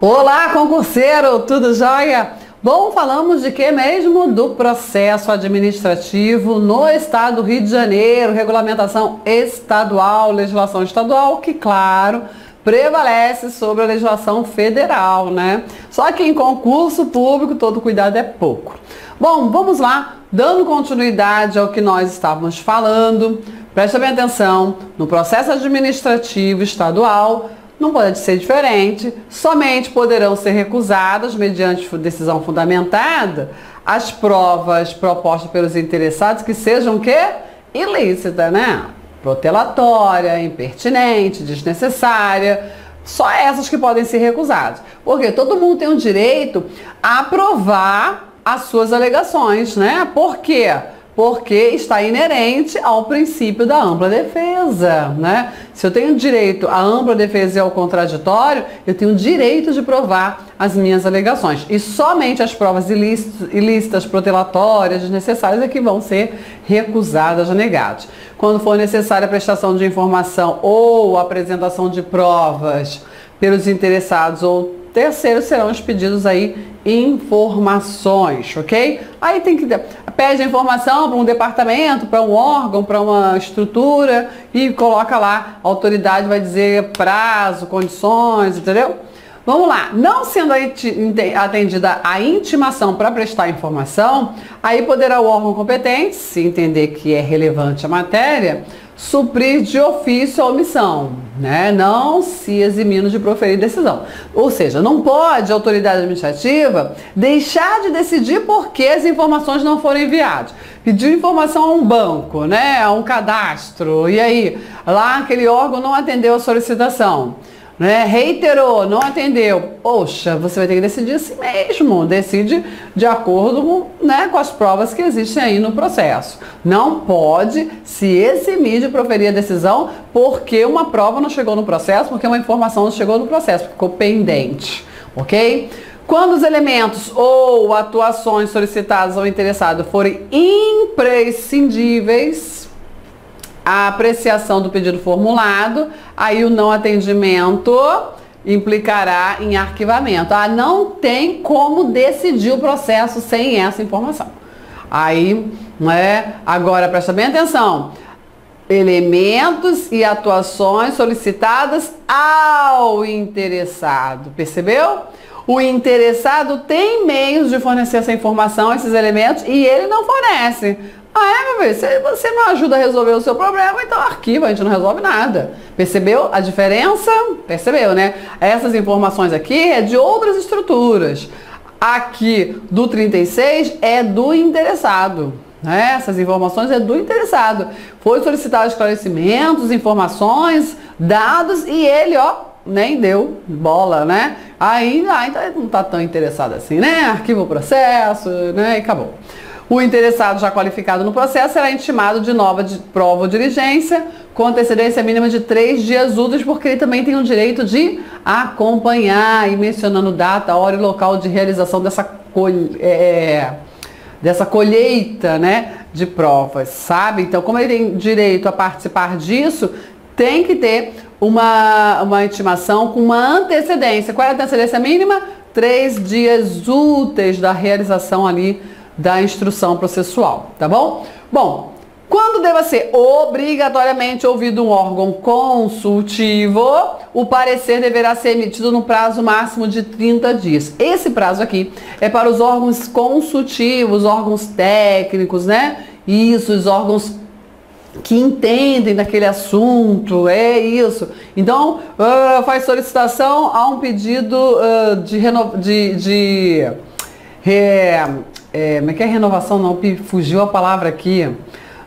Olá, concurseiro, tudo jóia? Bom, falamos de que mesmo? Do processo administrativo no estado do Rio de Janeiro, regulamentação estadual, legislação estadual, que, claro, prevalece sobre a legislação federal, né? Só que em concurso público todo cuidado é pouco. Bom, vamos lá, dando continuidade ao que nós estávamos falando, presta bem atenção, no processo administrativo estadual, não pode ser diferente, somente poderão ser recusadas, mediante decisão fundamentada, as provas propostas pelos interessados que sejam o quê? Ilícita, né? Protelatória, impertinente, desnecessária, só essas que podem ser recusadas. Porque todo mundo tem o direito a provar as suas alegações, né? Por quê? Porque está inerente ao princípio da ampla defesa, né? Se eu tenho direito à ampla defesa e ao contraditório, eu tenho direito de provar as minhas alegações. E somente as provas ilícitas, protelatórias, desnecessárias é que vão ser recusadas ou negadas. Quando for necessária a prestação de informação ou a apresentação de provas pelos interessados ou terceiros, serão os pedidos aí informações, ok? Aí tem que pede a informação para um departamento, para um órgão, para uma estrutura e coloca lá, a autoridade vai dizer prazo, condições, entendeu? Vamos lá, não sendo atendida a intimação para prestar informação, aí poderá o órgão competente, se entender que é relevante a matéria, suprir de ofício a omissão, né? Não se eximindo de proferir decisão. Ou seja, não pode a autoridade administrativa deixar de decidir porque as informações não foram enviadas. Pediu informação a um banco, né? A um cadastro, e aí, lá aquele órgão não atendeu a solicitação, né? Reiterou, não atendeu. Poxa, você vai ter que decidir assim mesmo. Decide de acordo, né, com as provas que existem aí no processo. Não pode se eximir de proferir a decisão porque uma prova não chegou no processo, porque uma informação não chegou no processo, ficou pendente, ok? Quando os elementos ou atuações solicitadas ao interessado forem imprescindíveis, a apreciação do pedido formulado, aí o não atendimento implicará em arquivamento. Não tem como decidir o processo sem essa informação. Aí, né, agora presta bem atenção. Elementos e atuações solicitadas ao interessado. Percebeu? O interessado tem meios de fornecer essa informação, esses elementos, e ele não fornece. Meu filho, se você não ajuda a resolver o seu problema, então arquiva, a gente não resolve nada. Percebeu a diferença? Percebeu, né? Essas informações aqui é de outras estruturas. Aqui do 36 é do interessado. Né? Essas informações é do interessado. Foi solicitado esclarecimentos, informações, dados e ele, nem deu bola, né? Aí não tá tão interessado assim, né? Arquiva o processo, né? E acabou. O interessado já qualificado no processo será intimado de nova prova ou diligência com antecedência mínima de 3 dias úteis, porque ele também tem o direito de acompanhar e mencionando data, hora e local de realização dessa colheita, né, de provas, sabe? Então, como ele tem direito a participar disso, tem que ter uma intimação com uma antecedência. Qual é a antecedência mínima? 3 dias úteis da realização ali da instrução processual, tá bom? Bom, quando deva ser obrigatoriamente ouvido um órgão consultivo, o parecer deverá ser emitido no prazo máximo de 30 dias. Esse prazo aqui é para os órgãos consultivos, órgãos técnicos, né? Isso, os órgãos que entendem daquele assunto, é isso. Então, faz solicitação a um pedido como é que é renovação? Não, fugiu a palavra aqui.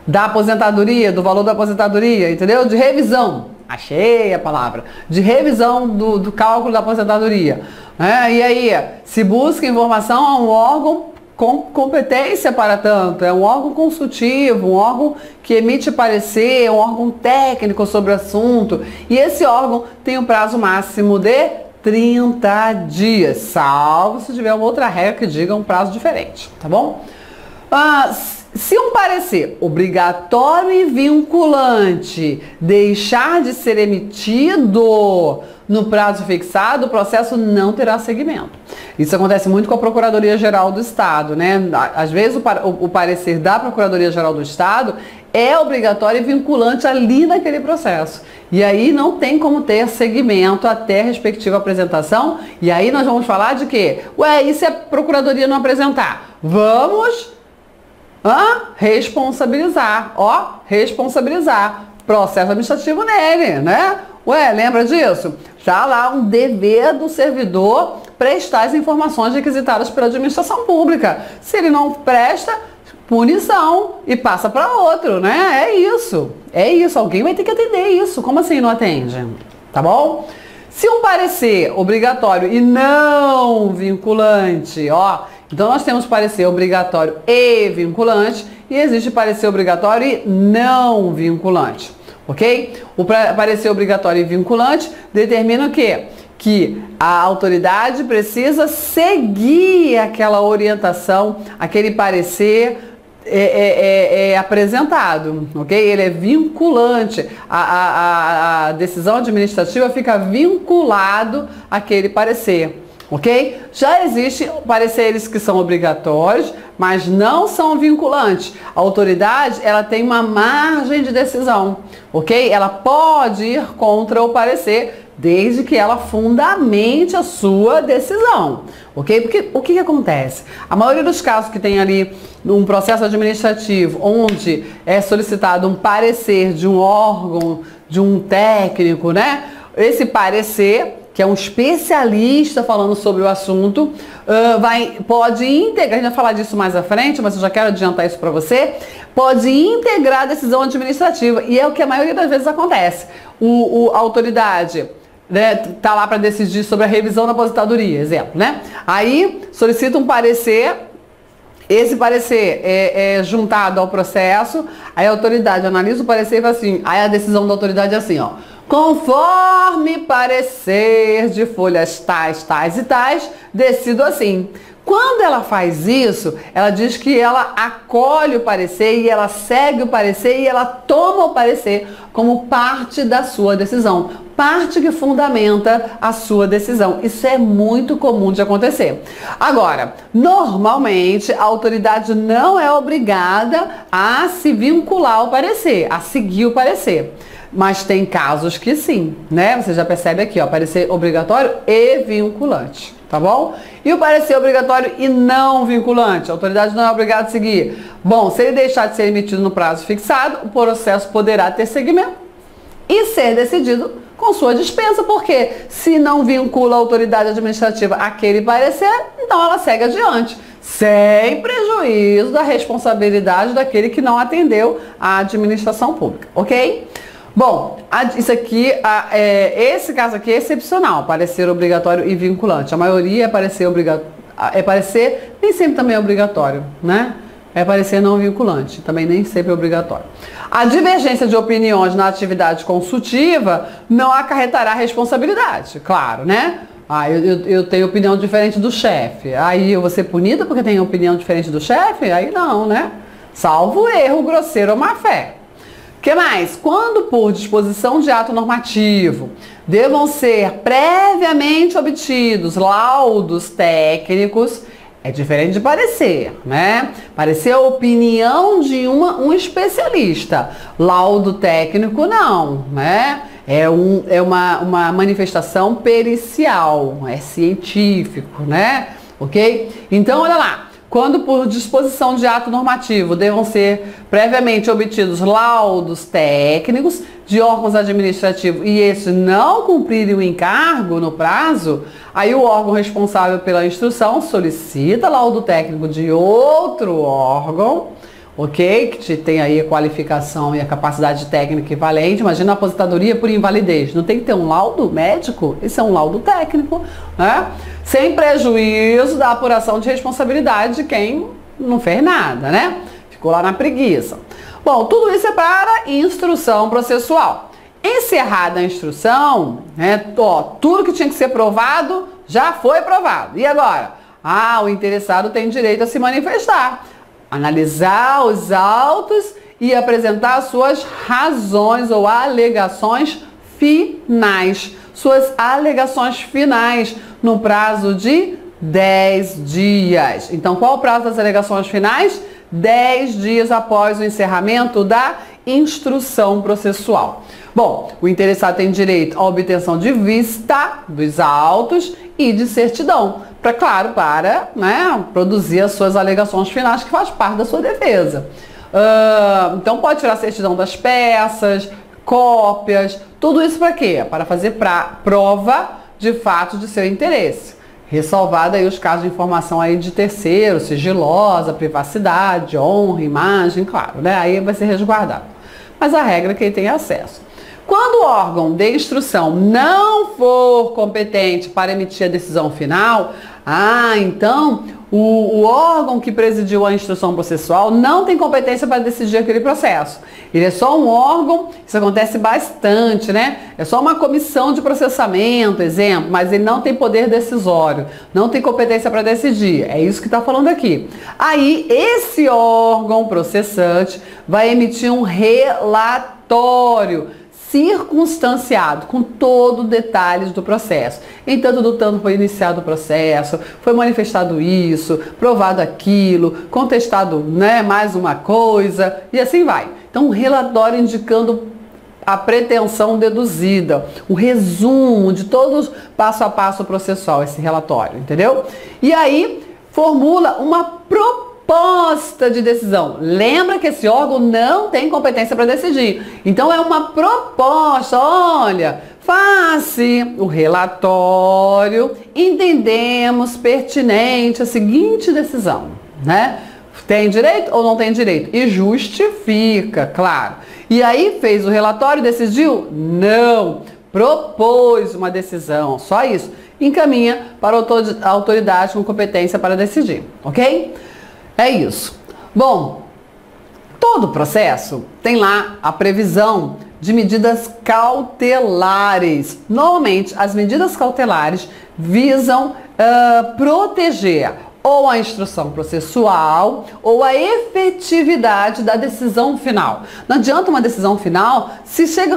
Da aposentadoria, do valor da aposentadoria, entendeu? De revisão. Achei a palavra. De revisão do cálculo da aposentadoria. E aí, se busca informação a um órgão com competência para tanto. É um órgão consultivo, um órgão que emite parecer, um órgão técnico sobre o assunto. E esse órgão tem um prazo máximo de 30 dias, salvo se tiver uma outra regra que diga um prazo diferente, tá bom? Se um parecer obrigatório e vinculante deixar de ser emitido no prazo fixado, o processo não terá seguimento. Isso acontece muito com a Procuradoria-Geral do Estado, né? Às vezes o parecer da Procuradoria-Geral do Estado é obrigatório e vinculante ali naquele processo. E aí não tem como ter seguimento até a respectiva apresentação. E aí nós vamos falar de quê? Ué, e se a Procuradoria não apresentar? Vamos responsabilizar, responsabilizar. Processo administrativo nele, né? Ué, lembra disso? Já lá um dever do servidor prestar as informações requisitadas pela administração pública. Se ele não presta, punição e passa para outro, né? É isso. Alguém vai ter que atender isso. Como assim não atende? Tá bom? Se um parecer obrigatório e não vinculante, então nós temos parecer obrigatório e vinculante e existe parecer obrigatório e não vinculante, ok? O parecer obrigatório e vinculante determina o quê? Que a autoridade precisa seguir aquela orientação, aquele parecer apresentado, ok? Ele é vinculante, a decisão administrativa fica vinculado àquele parecer, ok? Já existem pareceres que são obrigatórios, mas não são vinculantes. A autoridade, ela tem uma margem de decisão, ok? Ela pode ir contra o parecer, desde que ela fundamente a sua decisão, ok? Porque o que acontece? A maioria dos casos que tem ali um processo administrativo, onde é solicitado um parecer de um órgão, de um técnico, né? Esse parecer, que é um especialista falando sobre o assunto, pode integrar, a gente vai falar disso mais à frente, mas eu já quero adiantar isso para você, pode integrar a decisão administrativa, e é o que a maioria das vezes acontece. A autoridade, né, tá lá para decidir sobre a revisão da aposentadoria, exemplo, né? Aí solicita um parecer, esse parecer é juntado ao processo, aí a autoridade analisa o parecer e fala assim, aí a decisão da autoridade é assim, conforme parecer de folhas tais, tais e tais, decido assim. Quando ela faz isso, ela diz que ela acolhe o parecer e ela segue o parecer e ela toma o parecer como parte da sua decisão, parte que fundamenta a sua decisão. Isso é muito comum de acontecer. Agora, normalmente a autoridade não é obrigada a se vincular ao parecer, a seguir o parecer. Mas tem casos que sim, né? Você já percebe aqui, parecer obrigatório e vinculante, tá bom? E o parecer obrigatório e não vinculante, a autoridade não é obrigada a seguir. Bom, se ele deixar de ser emitido no prazo fixado, o processo poderá ter seguimento e ser decidido com sua dispensa, porque se não vincula a autoridade administrativa àquele parecer, então ela segue adiante, sem prejuízo da responsabilidade daquele que não atendeu à administração pública, ok? Bom, isso aqui, esse caso aqui é excepcional, parecer obrigatório e vinculante. A maioria é parecer obrigatório, nem sempre também é obrigatório, né? É parecer não vinculante, também nem sempre é obrigatório. A divergência de opiniões na atividade consultiva não acarretará responsabilidade, claro, né? Eu tenho opinião diferente do chefe, aí eu vou ser punida porque tenho opinião diferente do chefe? Aí não, né? Salvo erro grosseiro ou má fé. O que mais? Quando por disposição de ato normativo devam ser previamente obtidos laudos técnicos, é diferente de parecer, né? Parecer a opinião de um especialista. Laudo técnico não, né? É uma manifestação pericial, é científico, né? Ok? Então, olha lá. Quando por disposição de ato normativo devam ser previamente obtidos laudos técnicos de órgãos administrativos e esses não cumprirem o encargo no prazo, aí o órgão responsável pela instrução solicita laudo técnico de outro órgão, ok? Que tem aí a qualificação e a capacidade técnica equivalente. Imagina a aposentadoria por invalidez. Não tem que ter um laudo médico? Isso é um laudo técnico, né? Sem prejuízo da apuração de responsabilidade de quem não fez nada, né? Ficou lá na preguiça. Bom, tudo isso é para instrução processual. Encerrada a instrução, né? Tudo que tinha que ser provado já foi provado. E agora? O interessado tem direito a se manifestar. analisar os autos e apresentar suas razões ou alegações finais. Suas alegações finais no prazo de 10 dias. Então, qual o prazo das alegações finais? 10 dias após o encerramento da instrução processual. Bom, o interessado tem direito à obtenção de vista dos autos e de certidão, para produzir as suas alegações finais, que faz parte da sua defesa. Então, pode tirar a certidão das peças, cópias, tudo isso para quê? Para fazer prova de fato de seu interesse. Ressalvado aí os casos de informação aí de terceiro, sigilosa, privacidade, honra, imagem, claro, né? Aí vai ser resguardado. Mas a regra é que ele tem acesso. Quando o órgão de instrução não for competente para emitir a decisão final, então o órgão que presidiu a instrução processual não tem competência para decidir aquele processo. Ele é só um órgão, isso acontece bastante, né? É só uma comissão de processamento, exemplo, mas ele não tem poder decisório, não tem competência para decidir. É isso que está falando aqui. Aí, esse órgão processante vai emitir um relatório circunstanciado, com todos os detalhes do processo. Entanto, do tanto foi iniciado o processo, foi manifestado isso, provado aquilo, contestado, né, mais uma coisa, e assim vai. Então, um relatório indicando a pretensão deduzida, o resumo de todos passo a passo processual, esse relatório, entendeu? E aí, formula uma proposta de decisão. Lembra que esse órgão não tem competência para decidir. Então é uma proposta. Olha, face o relatório, entendemos pertinente a seguinte decisão, né? Tem direito ou não tem direito? E justifica, claro. E aí fez o relatório e decidiu? Não. Propôs uma decisão, só isso. Encaminha para a autoridade com competência para decidir, ok? É isso. Bom, todo processo tem lá a previsão de medidas cautelares. Normalmente, as medidas cautelares visam proteger ou a instrução processual ou a efetividade da decisão final. Não adianta uma decisão final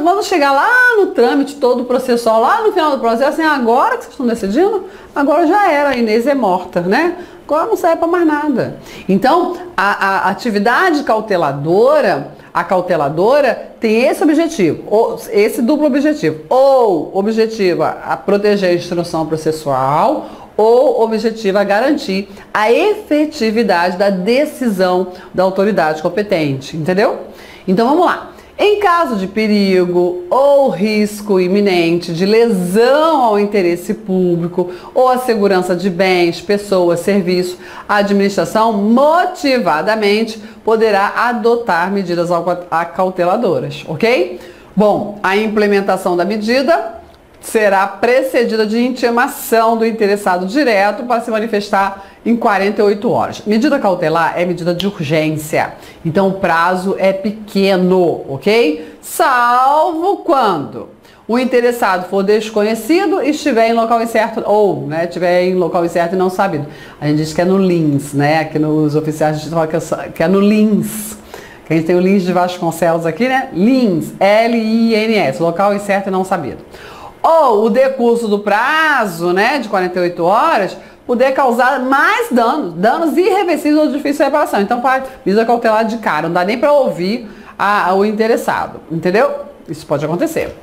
quando chegar lá no trâmite todo processual, lá no final do processo, agora que vocês estão decidindo, agora já era, a Inês é morta, né? Agora não serve para mais nada. Então, a atividade cauteladora, a cauteladora tem esse objetivo, esse duplo objetivo. Ou objetiva a proteger a instrução processual, ou objetiva a garantir a efetividade da decisão da autoridade competente, entendeu? Então, vamos lá. Em caso de perigo ou risco iminente de lesão ao interesse público ou à segurança de bens, pessoas, serviços, a administração motivadamente poderá adotar medidas acauteladoras, ok? Bom, a implementação da medida será precedida de intimação do interessado direto para se manifestar em 48 horas. Medida cautelar é medida de urgência, então o prazo é pequeno, ok? Salvo quando o interessado for desconhecido e estiver em local incerto, ou estiver em local incerto e não sabido. A gente diz que é no LINS, né? Aqui nos oficiais a gente fala que é no LINS. Que a gente tem o LINS de Vasconcelos aqui, né? LINS, L-I-N-S, local incerto e não sabido. Ou o decurso do prazo, né, de 48 horas, poder causar mais danos irreversíveis ou de difícil reparação. Então, faz medida cautelar de cara, não dá nem para ouvir o interessado, entendeu? Isso pode acontecer.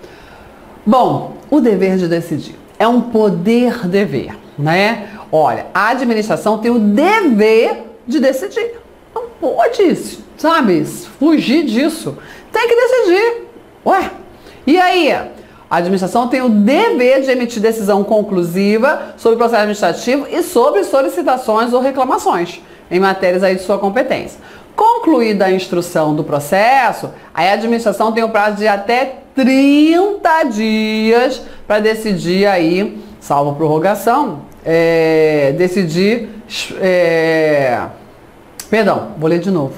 Bom, o dever de decidir é um poder-dever, né? Olha, a administração tem o dever de decidir. Não pode, sabe, fugir disso. Tem que decidir. Ué, e aí? A administração tem o dever de emitir decisão conclusiva sobre o processo administrativo e sobre solicitações ou reclamações em matérias aí de sua competência. Concluída a instrução do processo, a administração tem o prazo de até 30 dias para decidir aí, salvo prorrogação, perdão, vou ler de novo.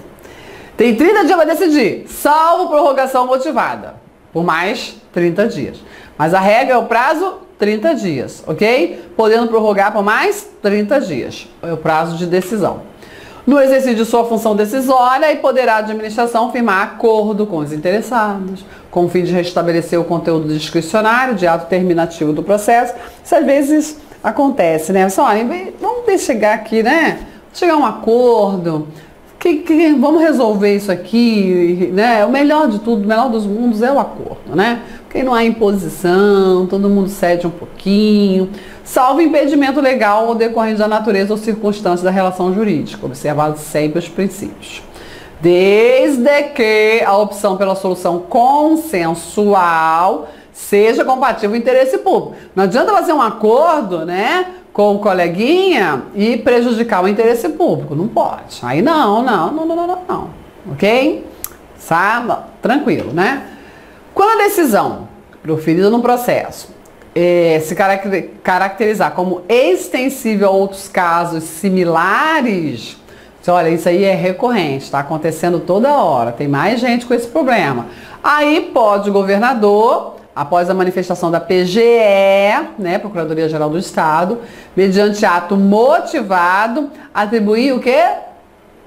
Tem 30 dias para decidir, salvo prorrogação motivada, por mais 30 dias. Mas a regra é o prazo 30 dias, ok? Podendo prorrogar por mais 30 dias, é o prazo de decisão. No exercício de sua função decisória, e poderá a administração firmar acordo com os interessados, com o fim de restabelecer o conteúdo discricionário de ato terminativo do processo. Isso às vezes acontece, né? Só, olha, vamos chegar aqui, né? Chegar a um acordo, vamos resolver isso aqui, né? O melhor de tudo, o melhor dos mundos é o acordo, né? Porque não há imposição, todo mundo cede um pouquinho, salvo impedimento legal ou decorrente da natureza ou circunstância da relação jurídica, observados sempre os princípios. Desde que a opção pela solução consensual seja compatível com o interesse público. Não adianta fazer um acordo, né, com o coleguinha e prejudicar o interesse público. Não pode. Aí não. Ok? Sabe? Tranquilo, né? Quando a decisão proferida no processo se caracterizar como extensível a outros casos similares, olha, isso aí é recorrente, está acontecendo toda hora, tem mais gente com esse problema. Aí pode o governador, após a manifestação da PGE, né, Procuradoria-Geral do Estado, mediante ato motivado, atribuir o quê?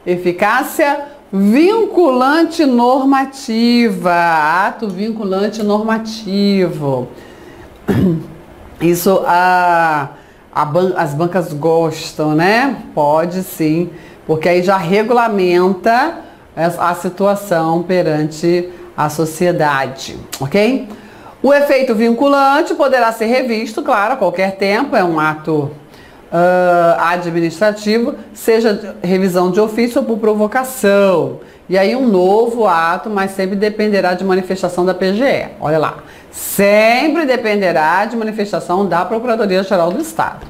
Eficácia vinculante normativa. Ato vinculante normativo. Isso as bancas gostam, né? Pode sim, porque aí já regulamenta a situação perante a sociedade, ok? O efeito vinculante poderá ser revisto, claro, a qualquer tempo, é um ato administrativo, seja revisão de ofício ou por provocação. E aí um novo ato, mas sempre dependerá de manifestação da PGE. Olha lá, sempre dependerá de manifestação da Procuradoria-Geral do Estado.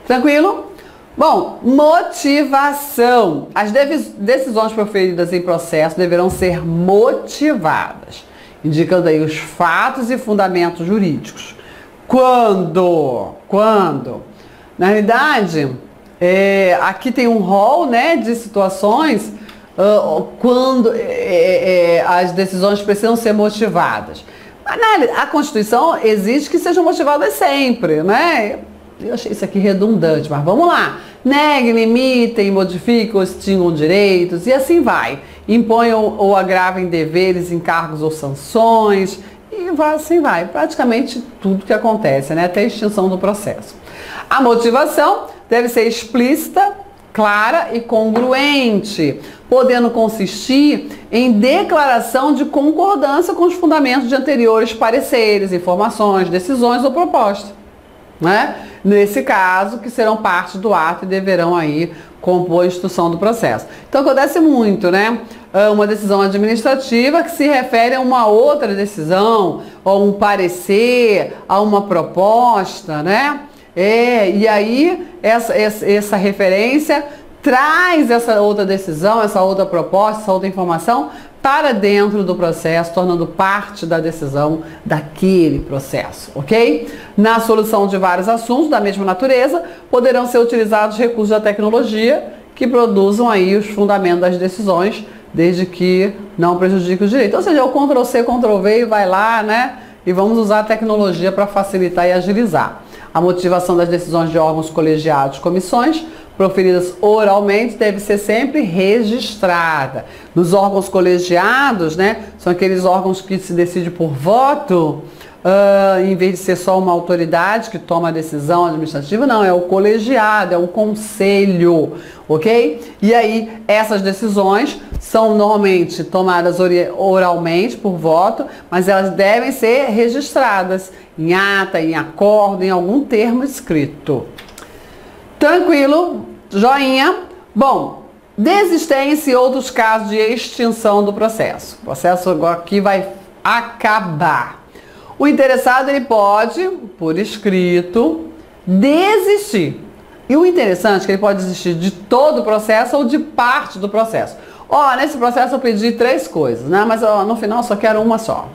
Tranquilo? Bom, motivação. As decisões proferidas em processo deverão ser motivadas, indicando aí os fatos e fundamentos jurídicos. Quando? Na realidade, aqui tem um rol, né, de situações quando as decisões precisam ser motivadas. Mas a Constituição exige que sejam motivadas sempre, né? Eu achei isso aqui redundante, mas vamos lá. Neguem, limitem, modifiquem ou extingam direitos e assim vai. Imponham ou agravem deveres, encargos ou sanções e assim vai. Praticamente tudo que acontece, né? Até a extinção do processo. A motivação deve ser explícita, clara e congruente, podendo consistir em declaração de concordância com os fundamentos de anteriores pareceres, informações, decisões ou propostas, né? Nesse caso, que serão parte do ato e deverão aí compor a instrução do processo. Então acontece muito, né? Uma decisão administrativa que se refere a uma outra decisão, ou um parecer, a uma proposta, né? E aí essa referência traz essa outra decisão, essa outra proposta, essa outra informação para dentro do processo, tornando parte da decisão daquele processo, ok? Na solução de vários assuntos da mesma natureza, poderão ser utilizados recursos da tecnologia que produzam aí os fundamentos das decisões, desde que não prejudique o direito. Ou seja, o Ctrl+C, Ctrl+V e vai lá, né? E vamos usar a tecnologia para facilitar e agilizar. A motivação das decisões de órgãos colegiados, comissões, proferidas oralmente, deve ser sempre registrada. Nos órgãos colegiados, né, são aqueles órgãos que se decide por voto, em vez de ser só uma autoridade que toma a decisão administrativa, não, é o colegiado, é um conselho, ok? E aí, essas decisões são normalmente tomadas oralmente por voto, mas elas devem ser registradas em ata, em acordo, em algum termo escrito. Tranquilo? Joinha? Bom, desistência e outros casos de extinção do processo. O processo agora aqui vai acabar. O interessado, ele pode, por escrito, desistir. E o interessante é que ele pode desistir de todo o processo ou de parte do processo. Nesse processo eu pedi 3 coisas, né? Mas no final eu só quero uma só.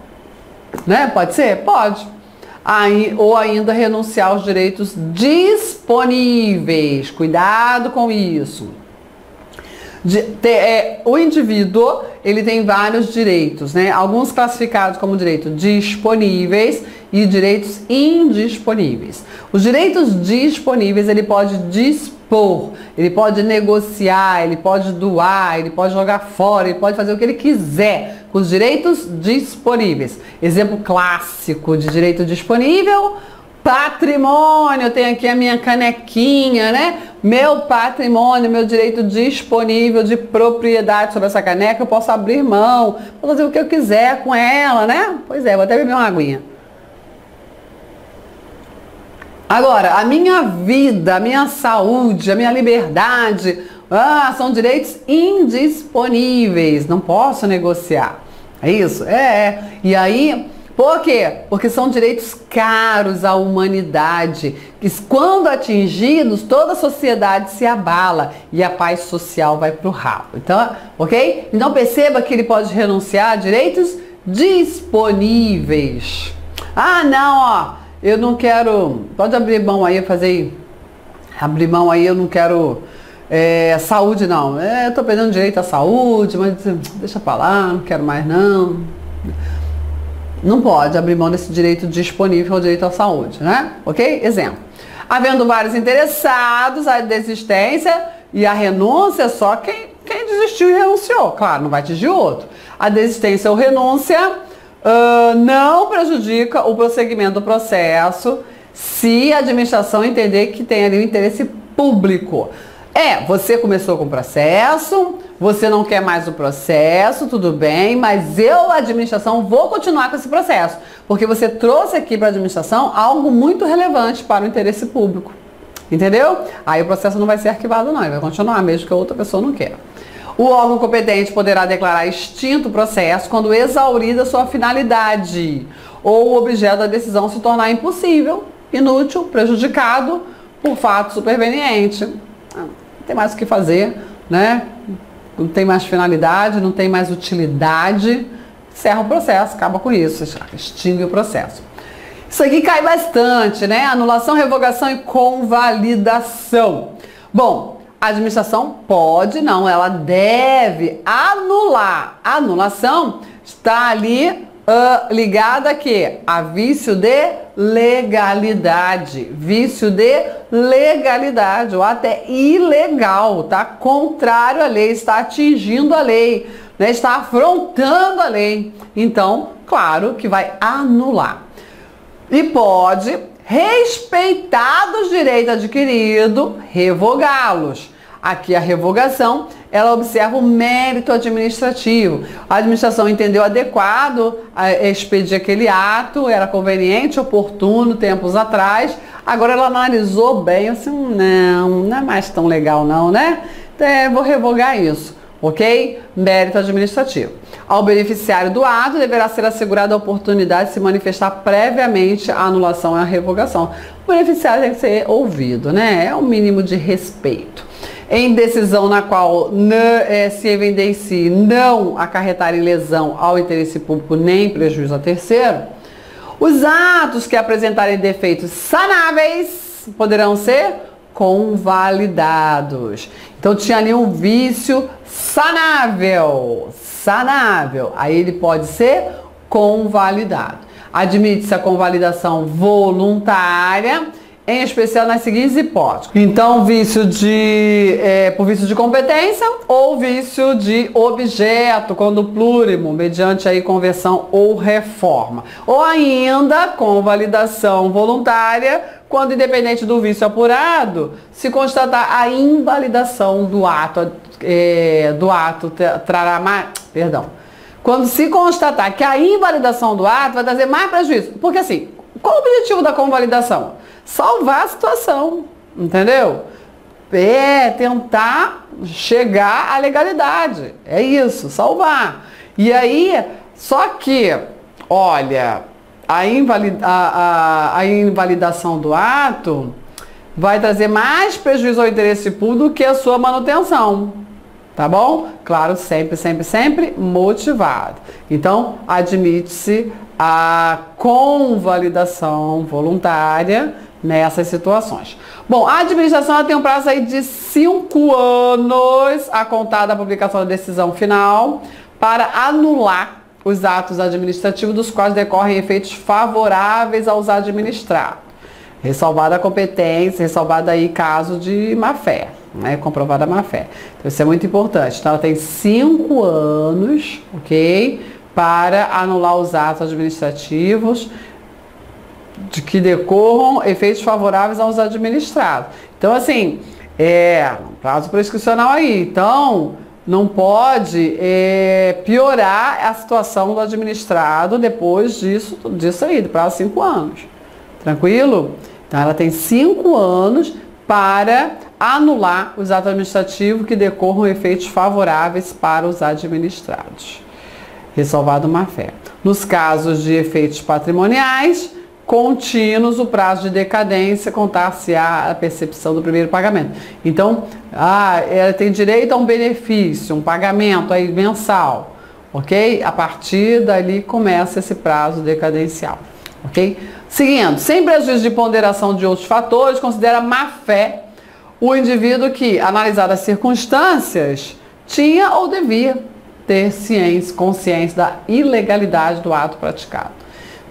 Né? Pode ser? Pode. Ou ainda renunciar aos direitos disponíveis. Cuidado com isso. O indivíduo, ele tem vários direitos, né? Alguns classificados como direitos disponíveis e direitos indisponíveis. Os direitos disponíveis, ele pode dispor, ele pode negociar, ele pode doar, ele pode jogar fora, ele pode fazer o que ele quiser com os direitos disponíveis. Exemplo clássico de direito disponível: patrimônio. Eu tenho aqui a minha canequinha, né? Meu patrimônio, meu direito disponível de propriedade sobre essa caneca, eu posso abrir mão, posso fazer o que eu quiser com ela, né? Pois é, vou até beber uma aguinha. Agora, a minha vida, a minha saúde, a minha liberdade, são direitos indisponíveis, não posso negociar. É isso? E aí, por quê? Porque são direitos caros à humanidade, que quando atingidos, toda a sociedade se abala e a paz social vai para o ralo. Então, ok? Então perceba que ele pode renunciar a direitos disponíveis. Ah, não, ó. Eu não quero, pode abrir mão aí, abrir mão aí, eu não quero saúde não. Eu tô perdendo direito à saúde, mas deixa pra lá, não quero mais não. Não pode abrir mão desse direito disponível ao direito à saúde, né? Ok? Exemplo. Havendo vários interessados, a desistência e a renúncia, só quem desistiu e renunciou. Claro, não vai atingir o outro. A desistência ou renúncia não prejudica o prosseguimento do processo se a administração entender que tem ali um interesse público. Você começou com o processo, você não quer mais o processo, tudo bem, mas eu, a administração, vou continuar com esse processo, porque você trouxe aqui para a administração algo muito relevante para o interesse público. Entendeu? Aí o processo não vai ser arquivado não, ele vai continuar, mesmo que a outra pessoa não queira. O órgão competente poderá declarar extinto o processo quando exaurida sua finalidade ou o objeto da decisão se tornar impossível, inútil, prejudicado por fato superveniente. Não tem mais o que fazer, né? Não tem mais finalidade, não tem mais utilidade. Encerra o processo, acaba com isso, extingue o processo. Isso aqui cai bastante, né? Anulação, revogação e convalidação. Bom, a administração pode, não, ela deve anular. A anulação está ali ligada a quê? A vício de legalidade. Vício de legalidade, ou até ilegal, tá? Contrário à lei, está atingindo a lei, né? Está afrontando a lei. Então, claro que vai anular. E pode, respeitados os direitos adquiridos, revogá-los. Aqui a revogação, ela observa o mérito administrativo. A administração entendeu adequado expedir aquele ato, era conveniente, oportuno, tempos atrás. Agora ela analisou bem, assim, não é mais tão legal não, né? Vou revogar isso, ok? Mérito administrativo. Ao beneficiário do ato, deverá ser assegurada a oportunidade de se manifestar previamente a anulação e a revogação. O beneficiário tem que ser ouvido, né? É o mínimo de respeito. Em decisão na qual se evidencie não acarretar em lesão ao interesse público nem prejuízo a terceiro, os atos que apresentarem defeitos sanáveis poderão ser convalidados. Então tinha ali um vício sanável, aí ele pode ser convalidado. Admite-se a convalidação voluntária, em especial nas seguintes hipóteses. Então, por vício de competência ou vício de objeto, quando plurimo, mediante aí conversão ou reforma. Ou ainda, convalidação voluntária, quando independente do vício apurado, se constatar a invalidação do ato, quando se constatar que a invalidação do ato vai trazer mais prejuízo. Porque assim, qual o objetivo da convalidação? Salvar a situação, entendeu? Tentar chegar à legalidade, é isso, salvar. E aí, só que, olha, a invalidação do ato vai trazer mais prejuízo ao interesse público do que a sua manutenção, tá bom? Claro, sempre motivado. Então, admite-se a convalidação voluntária nessas situações. Bom, a administração ela tem um prazo aí de 5 anos a contar da publicação da decisão final para anular os atos administrativos dos quais decorrem efeitos favoráveis aos administrados. Ressalvada a competência, ressalvada aí caso de má-fé, né? Comprovada a má-fé. Então isso é muito importante. Então ela tem 5 anos, ok? Para anular os atos administrativos de que decorram efeitos favoráveis aos administrados. Então assim, prazo prescricional aí. Então não pode piorar a situação do administrado depois disso aí, do prazo de 5 anos. Tranquilo? Então ela tem 5 anos para anular os atos administrativos que decorram efeitos favoráveis para os administrados. Ressalvado má-fé. Nos casos de efeitos patrimoniais contínuos, o prazo de decadência contar-se-á a percepção do primeiro pagamento. Então, ela tem direito a um benefício, um pagamento aí mensal, ok? A partir dali começa esse prazo decadencial, ok? Seguindo, sem prejuízo de ponderação de outros fatores, considera má-fé o indivíduo que, analisadas as circunstâncias, tinha ou devia ter consciência da ilegalidade do ato praticado.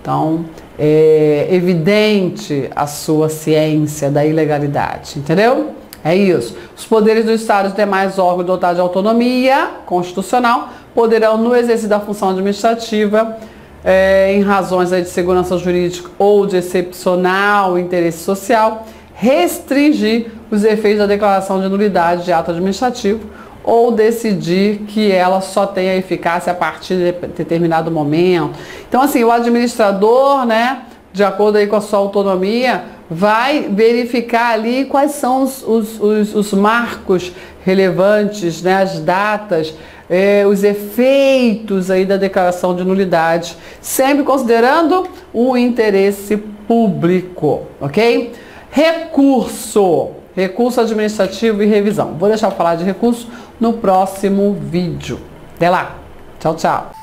Então, é evidente a sua ciência da ilegalidade, entendeu? É isso. Os poderes do Estado e demais órgãos dotados de autonomia constitucional poderão, no exercício da função administrativa, em razões de segurança jurídica ou de excepcional interesse social, restringir os efeitos da declaração de nulidade de ato administrativo ou decidir que ela só tenha eficácia a partir de determinado momento. Então, assim, o administrador, né, de acordo aí com a sua autonomia, vai verificar ali quais são os marcos relevantes, né, as datas, os efeitos aí da declaração de nulidade, sempre considerando o interesse público, ok? Recurso administrativo e revisão. Vou deixar eu falar de recurso no próximo vídeo. Até lá. Tchau, tchau.